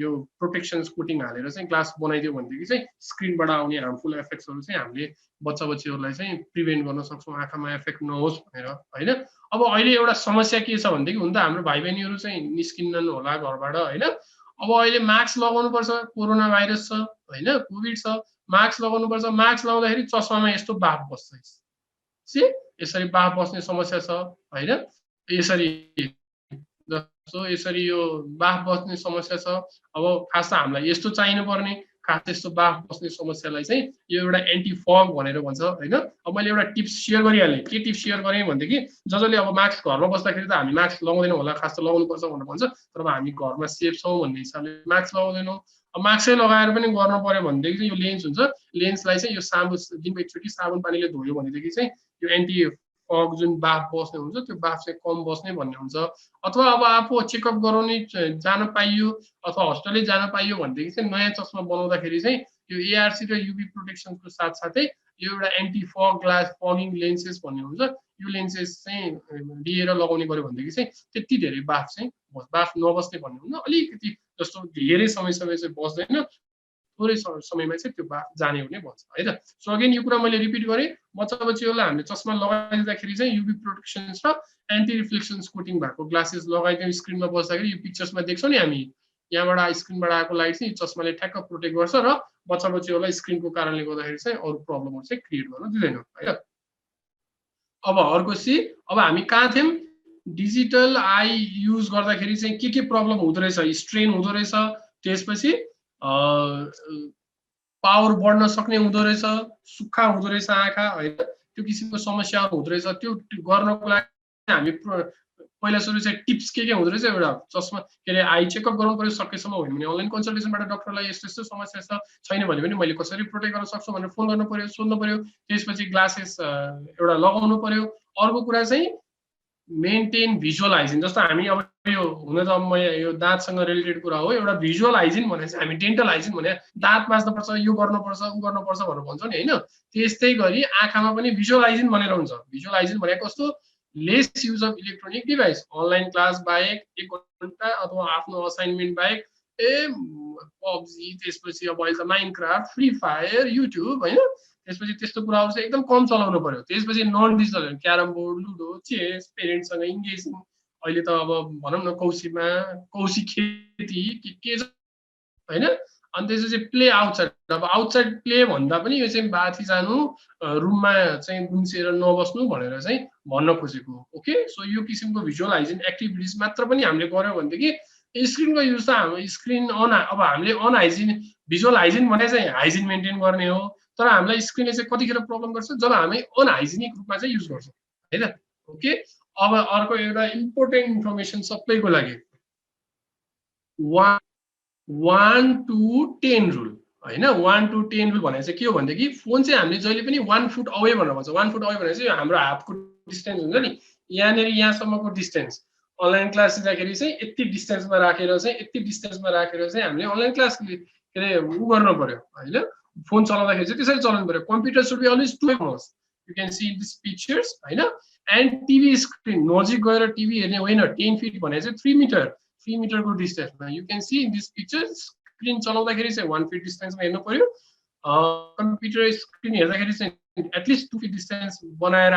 यो प्रोटेक्सन कोटिङ हालेर चाहिँ ग्लास बनाइदियो भनेदेखि चाहिँ स्क्रिनबाट आउने हार्मफुल इफेक्ट्सहरू चाहिँ हामीले बच्चा बच्चीहरूलाई चाहिँ प्रिभेन्ट गर्न सक्छौँ, आँखामा इफेक्ट नहोस् भनेर होइन। अब अहिले एउटा समस्या के छ भनेदेखि हुन त हाम्रो भाइ बहिनीहरू चाहिँ निस्किन्नन् होला घरबाट होइन। अब अहिले मास्क लगाउनुपर्छ, कोरोना भाइरस छ होइन, कोभिड छ, मास्क लगाउनुपर्छ। मास्क लगाउँदाखेरि चस्मामा यस्तो बाफ बस्छ, यसरी बाफ बस्ने समस्या छ होइन। यसरी यो बाफ बस्ने समस्या छ। अब खास त हामीलाई यस्तो चाहिनु पर्ने, खास यस्तो बाफ बस्ने समस्यालाई चाहिँ यो एउटा एन्टी फग भनेर भन्छ होइन। अब मैले एउटा टिप्स सेयर गरिहालेँ। के टिप्स सेयर गरेँ भनेदेखि जसले अब मास्क घरमा बस्दाखेरि त हामी मास्क लगाउँदैनौँ होला, खास त लगाउनुपर्छ भनेर भन्छ, तर अब हामी घरमा सेफ छौँ भन्ने हिसाबले मास्क लगाउँदैनौँ। अब मास्कै लगाएर पनि गर्नु पर्यो भनेदेखि चाहिँ यो लेन्स हुन्छ, लेन्सलाई चाहिँ यो दिनको एकचोटि साबुन पानीले धोयो भनेदेखि चाहिँ यो एन्टी फग जुन बाफ बस्ने हुन्छ त्यो बाफ चाहिँ कम बस्ने भन्ने हुन्छ। अथवा अब आफू चेकअप गराउने जान पाइयो अथवा हस्पिटलै जान पाइयो भनेदेखि चाहिँ नयाँ चस्मा बनाउँदाखेरि चाहिँ यो एआरसी र युभी प्रोटेक्सनको साथसाथै यो एउटा एन्टी फग ग्लास फगिङ लेन्सेस भन्ने हुन्छ, यो लेन्सेस चाहिँ लिएर लगाउने गर्यो भनेदेखि चाहिँ त्यति धेरै बाफ नबस्ने भन्ने हुन्छ। अलिकति जस्तो धेरै समयसम्म चाहिँ बस्दैन, थोरै समयमा चाहिँ त्यो बाफ जाने हुने भन्छ है त। सो अगेन यो कुरा मैले रिपिट गरेँ, बच्चा बच्चीहरूलाई हामीले चस्मा लगाइदिँदाखेरि चाहिँ युभी प्रोटेक्सन्स र एन्टी रिफ्लेक्सन कोटिङ भएको ग्लासेस लगाइदियो। स्क्रिनमा बस्दाखेरि यो पिक्चर्समा देख्छौँ नि हामी, यहाँबाट स्क्रिनबाट आएको लाइट चाहिँ चस्माले ठ्याक्क प्रोटेक्ट गर्छ र बच्चा बच्चीहरूलाई स्क्रिनको कारणले गर्दाखेरि चाहिँ अरू प्रब्लमहरू चाहिँ क्रिएट गर्न दिँदैन है त। अब अर्को अब हामी कहाँ थियौँ? डिजिटल आई युज गर्दाखेरि चाहिँ के प्रब्लम हुँदो रहेछ, स्ट्रेन हुँदो रहेछ, त्यसपछि पावर बढ्न सक्ने हुँदो रहेछ, सुक्खा हुँदो रहेछ आँखा होइन, त्यो किसिमको समस्याहरू हुँदो रहेछ। त्यो गर्नको लागि हामी पहिला सुरु चाहिँ टिप्स के हुँदो रहेछ? एउटा चस्मा के अरे आई चेकअप गराउनु पर्यो सकेसम्म होइन भने अनलाइन कन्सल्टेसनबाट डक्टरलाई यस्तो यस्तो समस्या छ, छैन भने पनि मैले कसरी प्रोटेक्ट गर्न सक्छु भनेर फोन गर्नु पर्यो, सोध्नु पर्यो। त्यसपछि ग्लासेस एउटा लगाउनु पर्यो। अर्को कुरा चाहिँ मेन्टेन भिजुअल हाइजिन। जस्तो हामी अब यो हुन त म यो दाँतसँग रिलेटेड कुरा हो, एउटा भिजुअल हाइजिन भने चाहिँ हामी डेन्टल हाइजिन भने दाँत माझ्नुपर्छ, यो गर्नुपर्छ, ऊ गर्नुपर्छ भनेर भन्छौँ नि होइन। त्यस्तै गरी आँखामा पनि भिजुअल हाइजिन भनेर हुन्छ। भिजुअल हाइजिन भनेको कस्तो? Lace use of electronic device, online class बाहेक 1 घण्टा अथवा आफ्नो असाइनमेन्ट बाहेक पब्जी, त्यसपछि अब अहिले त माइनक्राफ्ट, फ्री फायर, युट्युब होइन, त्यसपछि त्यस्तो कुराहरू चाहिँ एकदम कम चलाउनु पर्यो। त्यसपछि non digital carrom board, ludo, chess, पेरेन्ट्ससँग इङ्गेजिङ, अहिले त अब भनौँ न कौशी खेती के होइन। अनि त्यसपछि प्ले आउटसाइड, अब आउटसाइड प्ले भन्दा पनि यो चाहिँ बाथी जानु, रुममा चाहिँ गुम्सेर नबस्नु भनेर चाहिँ भन्न खोजेको। ओके, सो यो किसिमको भिजुअल हाइजिन एक्टिभिटिज मात्र पनि हामीले गऱ्यौँ भनेदेखि स्क्रिनको युज त हाम्रो स्क्रिन अब हामीले अनहाइजिन, भिजुअल हाइजिन भने चाहिँ हाइजिन मेन्टेन गर्ने हो, तर हामीलाई स्क्रिनले चाहिँ कतिखेर प्रब्लम गर्छ जब हामी अनहाइजिनिक रूपमा चाहिँ युज गर्छौँ है त। ओके, अब अर्को एउटा इम्पोर्टेन्ट इन्फर्मेसन सबैको लागि, 1 to 10 रुल होइन। 1 to 10 रुल भनेको चाहिँ के हो भनेदेखि फोन चाहिँ हामीले जहिले पनि 1 फुट अवे भनेर भन्छ। 1 फुट अवे भनेको चाहिँ हाम्रो हातको डिस्टेन्स हुन्छ नि, यहाँनिर यहाँसम्मको डिस्टेन्स, अनलाइन क्लास लिँदाखेरि चाहिँ यति डिस्टेन्समा राखेर चाहिँ हामीले अनलाइन क्लास के अरे उ गर्नु पर्यो होइन। फोन चलाउँदाखेरि चाहिँ त्यसरी चलाउनु पर्यो। कम्प्युटर सुड बी अलवेज 2 मोस, you can see this pictures होइन। एन्ड टिभी स्क्रिन नजिक गएर टिभी हेर्ने होइन। 10 फिट भनेको चाहिँ 3 मिटर, 3 मिटरको डिस्टेन्समा, you can see in this picture. Screen चलाउँदाखेरि चाहिँ 1 फिट डिस्टेन्समा हेर्नु पर्यो। कम्प्युटर स्क्रिन हेर्दाखेरि चाहिँ एटलिस्ट 2 फिट डिस्टेन्स बनाएर,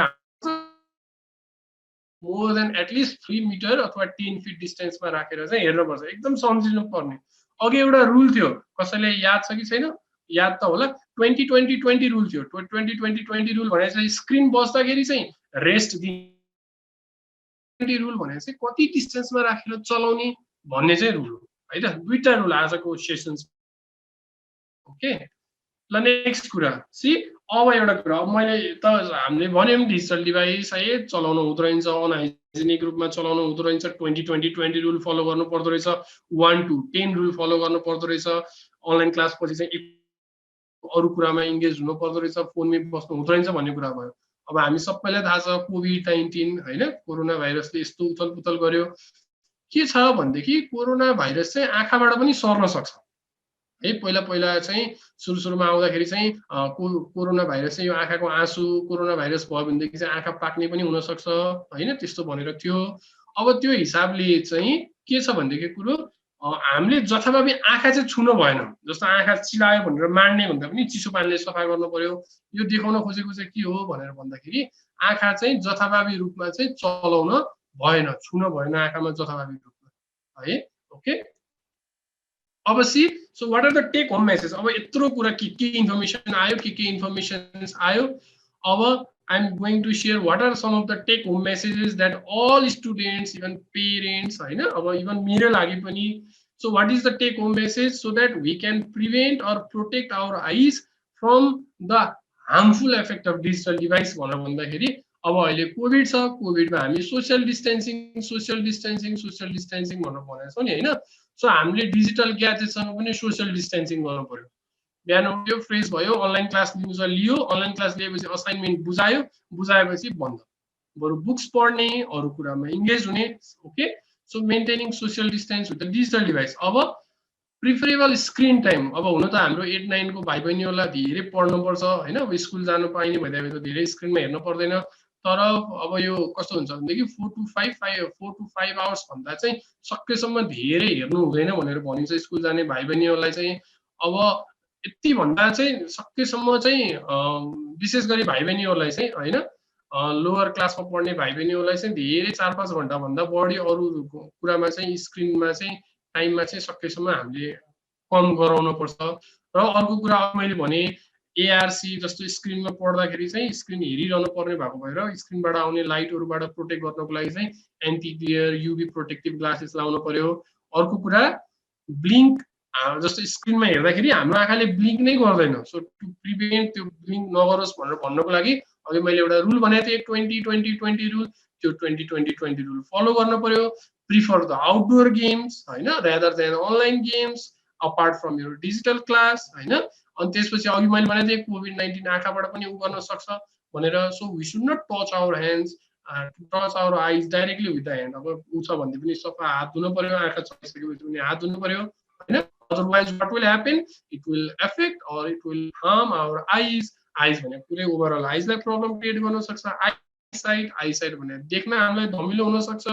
मोर देन एटलिस्ट 3 मिटर अथवा 10 फिट डिस्टेन्समा राखेर चाहिँ हेर्नुपर्छ। एकदम सम्झिनु पर्ने। अघि एउटा रुल थियो, कसैले याद छ कि छैन? याद त होला, 20-20-20 रुल थियो। 20-20-20 रुल भने चाहिँ स्क्रिन बस्दाखेरि चाहिँ रेस्ट दिने रुल भने चाहिँ कति डिस्टेन्समा राखेर चलाउने भन्ने चाहिँ रुल हो है त। दुईटा रुल आजको सेसन्स। ओके, ल नेक्स्ट कुरा सी। अब एउटा कुरा, अब मैले त हामीले भन्यौँ डिजिटल डिभाइस है चलाउनु हुँदो रहेछ, अनहाइजेनिक रूपमा चलाउनु हुँदो रहेछ, 20-20-20 रुल फलो गर्नु पर्दो रहेछ, 1 to 10 रुल फलो गर्नु पर्दो रहेछ, अनलाइन क्लास पछि चाहिँ अरू कुरामा इङ्गेज हुनु पर्दो रहेछ, फोनमै बस्नु हुँदो रहेछ भन्ने कुरा भयो। अब हामी सबैलाई थाहा छ कोभिड-19 होइन, कोरोना भाइरसले यस्तो उथल पुथल गर्यो। के छ भनेदेखि कोरोना भाइरस चाहिँ आँखाबाट पनि सर्न सक्छ है। पहिला चाहिँ सुरुमा आउँदाखेरि चाहिँ कोरोना भाइरस चाहिँ यो आँखाको आँसु, कोरोना भाइरस भयो भनेदेखि चाहिँ आँखा पाक्ने पनि हुनसक्छ होइन, त्यस्तो भनेर थियो। अब त्यो हिसाबले चाहिँ के छ भनेदेखि कुरो, हामीले जथाभावी आँखा चाहिँ छुन भएन। जस्तो आँखा चिलायो भनेर माड्ने भन्दा पनि चिसो पानीले सफा गर्नु पर्यो। यो देखाउन खोजेको चाहिँ के हो भनेर भन्दाखेरि आँखा चाहिँ जथाभावी रूपमा चाहिँ चलाउन भएन, छुन भएन आँखामा जथाभावी रूपमा है। ओके, अब see, so what are the take home message. अब यत्रो कुरा के इन्फर्मेसन आयो, के इन्फर्मेसन आयो। अब I'm going to share what are some of the take home messages that all students, even parents, होइन, अब even मेरो लागि पनि। So what is the take home message? So that we can prevent or protect our eyes from the harmful effect of digital device भनेर भन्दाखेरि अब अहिले covid छ, कोभिडमा हामी सोसियल डिस्टेन्सिङ भनेर भनेको छौँ नि होइन। सो हामीले डिजिटल ग्याजेटसँग पनि सोसियल डिस्टेन्सिङ गर्नु पर्यो। बिहान उठ्यो, फ्रेस भयो, अनलाइन क्लास लियो, अनलाइन क्लास लिएपछि असाइनमेन्ट बुझायो, बुझाएपछि बन्द, बरु बुक्स पढ्ने, अरू कुरामा इङ्गेज हुने। Okay, so maintaining social distance with the digital device. अब प्रिफरेबल स्क्रिन टाइम, अब हुन त हाम्रो 8-9 को भाइ बहिनीहरूलाई धेरै पढ्नुपर्छ होइन, अब स्कुल जानु पाइने भइदियो त धेरै स्क्रिनमा हेर्नु पर्दैन। तर अब यो कस्तो हुन्छ भनेदेखि 4 to 5 आवर्स भन्दा चाहिँ सकेसम्म धेरै हेर्नु हुँदैन भनेर भनिन्छ स्कुल जाने भाइ बहिनीहरूलाई चाहिँ। अब यति भन्दा चाहिँ सकेसम्म चाहिँ विशेष गरी भाइ बहिनीहरूलाई चाहिँ होइन, लोवर क्लासमा पढ्ने भाइ बहिनीहरूलाई चाहिँ धेरै 4-5 घन्टा भन्दा बढी अरू कुरामा चाहिँ स्क्रिनमा चाहिँ टाइममा चाहिँ सकेसम्म हामीले कम गराउनु पर्छ। र अर्को कुरा मैले भने एआरसी जस्तो स्क्रिनमा पढ्दाखेरि चाहिँ स्क्रिन हेरिरहनु पर्ने भएको भएर स्क्रिनबाट आउने लाइटहरूबाट प्रोटेक्ट गर्नको लागि चाहिँ anti glare UV protective glasses लाउनु पर्यो। अर्को कुरा ब्लिङ्क, जस्तो स्क्रिनमा हेर्दाखेरि हाम्रो आँखाले ब्लिङ्क नै गर्दैन। सो टु प्रिभेन्ट त्यो ब्लिङ्क नगरोस् भनेर भन्नको लागि अघि मैले एउटा रुल भनेको थिएँ 20-20-20 रुल, त्यो 20-20-20 रुल फलो गर्नु पर्यो। प्रिफर द आउटडोर गेम्स होइन, rather than online games apart from your digital class होइन। अनि त्यसपछि अघि मैले भनेको थिएँ कोभिड-19 आँखाबाट पनि उ गर्न सक्छ भनेर। So we should not touch our hands, touch our eyes directly with the hand. अब उ छ भने पनि सफा हात धुनु पर्यो, आँखा चलाइसकेपछि पनि हात धुनु पर्यो होइन। Otherwise, what will happen? It will affect or it will harm our eyes. Eyes भने पुरै ओभरअल आइजलाई प्रब्लम क्रिएट गर्न सक्छ। आइसाइट भने देख्न हामीलाई धमिलो हुन सक्छ,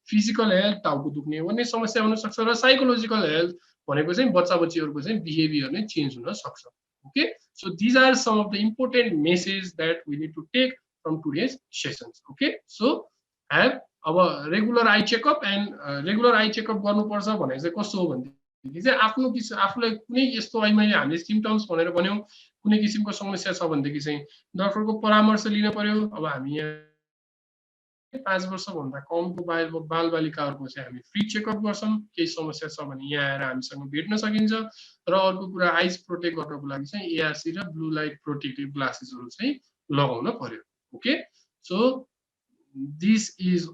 फिजिकल हेल्थ टाउको दुख्ने भन्ने समस्या हुन सक्छ र साइकोलोजिकल हेल्थ भनेको चाहिँ बच्चा-बच्चीहरुको चाहिँ बिहेभियर नै चेन्ज हुन सक्छ. Okay, so these are some of the important messages that we need to take from today's sessions. Okay, so have अब regular eye checkup and regular eye checkup गर्नुपर्छ भने चाहिँ कस्तो हो भनेदेखि चाहिँ आफूलाई कुनै यस्तो अहिले हामीले सिम्पटम्स भनेर भन्यौं, कुनै किसिमको समस्या छ भनेदेखि चाहिँ डाक्टरको परामर्श लिन पर्यो. अब हामी यहाँ 5 वर्षभन्दा कमको बालबालिकाहरूको चाहिँ हामी फ्री चेकअप गर्छौं. केही समस्या छ भने यहाँ आएर हामीसँग भेट्न सकिन्छ. र अर्को कुरा आइज प्रोटेक्ट गर्नको लागि चाहिँ एआरसी र ब्लू लाइट प्रोटेक्टिभ ग्लासेसहरु चाहिँ लगाउन पर्यो. Okay, so this is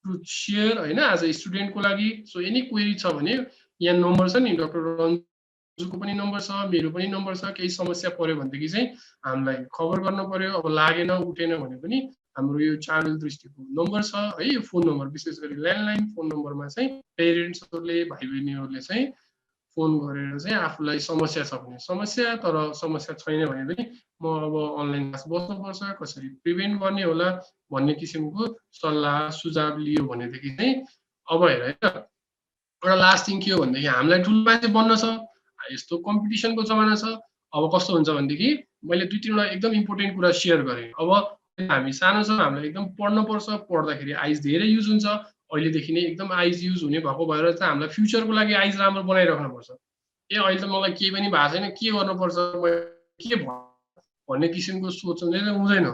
to share हैन एज अ स्टुडेन्टको लागि. सो एनी क्वेरी छ भने यहाँ नम्बर छ नि, डाक्टर रन्जुको पनि नम्बर छ, मेरो पनि नम्बर छ. केही समस्या पर्यो भनेदेखि चाहिँ हामीलाई खबर गर्न पर्यो. अब लागेन उठेन भने पनि हाम्रो यो च्यानल दृष्टिको नम्बर छ है, यो फोन नम्बर विशेष गरी ल्यान्डलाइन फोन नम्बरमा चाहिँ पेरेन्ट्सहरुले भाइ बहिनीहरुले चाहिँ फोन गरेर चाहिँ आफूलाई समस्या छ भने समस्या, तर समस्या छैन भने पनि म अब अनलाइन क्लास बस्नुपर्छ, कसरी प्रिभेन्ट गर्ने होला भन्ने किसिमको सल्लाह सुझाव लियो भनेदेखि चाहिँ अब हेर एउटा लास्ट थिङ के हो भनेदेखि हामीलाई ठुलो मान्छे बन्न छ, यस्तो कम्पिटिसनको जमाना छ. अब कस्तो हुन्छ भनेदेखि मैले दुई तीनवटा एकदम इम्पोर्टेन्ट कुरा शेयर गरेँ. अब हामी सानो छ, हामीलाई एकदम पढ्न पर्छ, पढ्दाखेरि आइज धेरै युज हुन्छ. अहिलेदेखि नै एकदम आइज युज हुने भएको भएर चाहिँ हामीलाई फ्युचरको लागि आइज राम्रो बनाइराख्नु पर्छ. अहिले त मलाई केही पनि भएको छैन, के गर्नुपर्छ के भन्ने किसिमको सोच्ने हुँदैन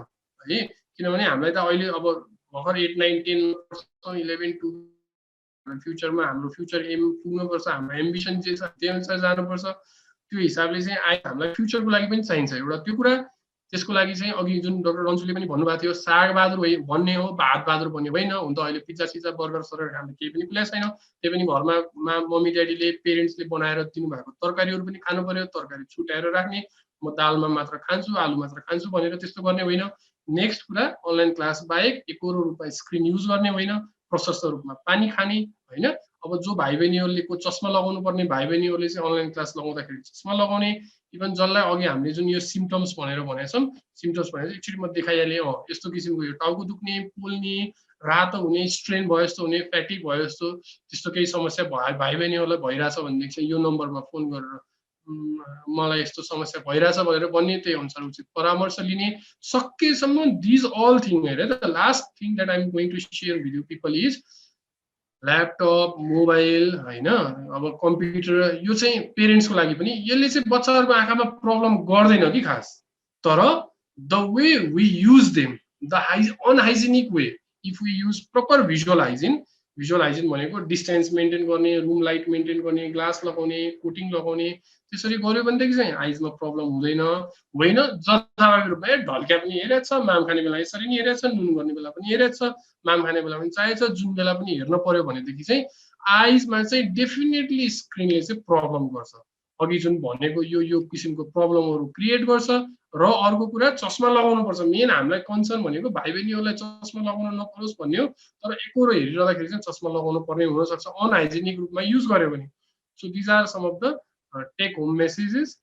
है. किनभने हामीलाई त अहिले अब भर्खर 8 9 10 11 2 फ्युचरमा हाम्रो फ्युचर एम पुग्नुपर्छ, हाम्रो एम्बिसन जे छ त्यही अनुसार जानुपर्छ. त्यो हिसाबले चाहिँ हामीलाई फ्युचरको लागि पनि चाहिन्छ एउटा त्यो कुरा. त्यसको लागि चाहिँ अघि जुन डाक्टर रन्जुले पनि भन्नुभएको थियो साग बहादुर भन्ने हो, भात बहादुर भन्ने होइन. हुन त अहिले पिज्जा सिज्जा बर्गर सरगर खाँदा केही पनि कुलै छैन. त्यही पनि घरमा मम्मी ड्याडीले पेरेन्ट्सले बनाएर दिनुभएको तरकारीहरू पनि खानु पर्यो. तरकारी छुट्याएर राख्ने, म दालमा मात्र खान्छु, आलु मात्र खान्छु भनेर त्यस्तो गर्ने होइन. नेक्स्ट कुरा अनलाइन क्लास बाहेक एकोरो रूपमा स्क्रिन युज गर्ने होइन, प्रशस्त रूपमा पानी खाने हैन. अब जो भाइ बहिनीहरुले को चस्मा लगाउनु पर्ने भाइ बहिनीहरुले चाहिँ अनलाइन क्लास लगाउँदाखेरि चस्मा लगाउने. इभन जसलाई अघि हामीले जुन यो सिम्पटम्स भनेर भनेका छौं, सिम्पटम्स भनेर एकचोटी म देखाइहालेँ. यस्तो किसिमको यो टाउको दुख्ने, पोल्ने, रातो हुने, स्ट्रेन भयो जस्तो हुने, फ्याटिक भयो जस्तो त्यस्तो केही समस्या भाइ बहिनीहरुलाई भइराछ भनेदेखि चाहिँ यो नम्बरमा फोन गरेर मलाई यस्तो समस्या भइराछ भनेर भन्ने, त्यही अनुसार उचित परामर्श लिने. सकेसम्म दिस अल थिङ हेरे the last thing that I am going to share with you people is laptop, mobile हैन, अब कम्प्युटर. यो चाहिँ पेरेन्ट्सको लागि पनि यसले चाहिँ बच्चाहरुको आँखामा प्रब्लम गर्दैन कि खास, तर the way we use them, the unhygienic way, if we use proper visual hygiene भनेको डिस्टेन्स मेन्टेन गर्ने, रुम लाइट मेन्टेन गर्ने, ग्लास लगाउने, कोटिङ लगाउने, त्यसरी गर्यो भनेदेखि चाहिँ आइजमा प्रब्लम हुँदैन. होइन जनसामान्य रूपमा ढल्क्या पनि हेरेछ, माम खाने बेला यसरी नि हेरेछ, नुन गर्ने बेला पनि हेरेछ, माम खाने बेला पनि चाहिन्छ, जुन बेला पनि हेर्न पर्यो भनेदेखि चाहिँ आइजमा चाहिँ डेफिनेटली स्क्रिनले चाहिँ प्रब्लम गर्छ. अघि जुन भनेको यो किसिमको प्रब्लमहरु क्रिएट गर्छ. र अर्को कुरा चस्मा लगाउनु पर्छ. मेन हामीलाई कन्सर्न भनेको भाइ बहिनीहरुलाई चस्मा लगाउन नपरोस् भन्ने हो, तर एकोरो हेरिरहँदाखेरि चाहिँ चस्मा लगाउनु पर्ने हुन सक्छ अनहाइजेनिक रूपमा युज गर्यो भने. So this are some of the take home messages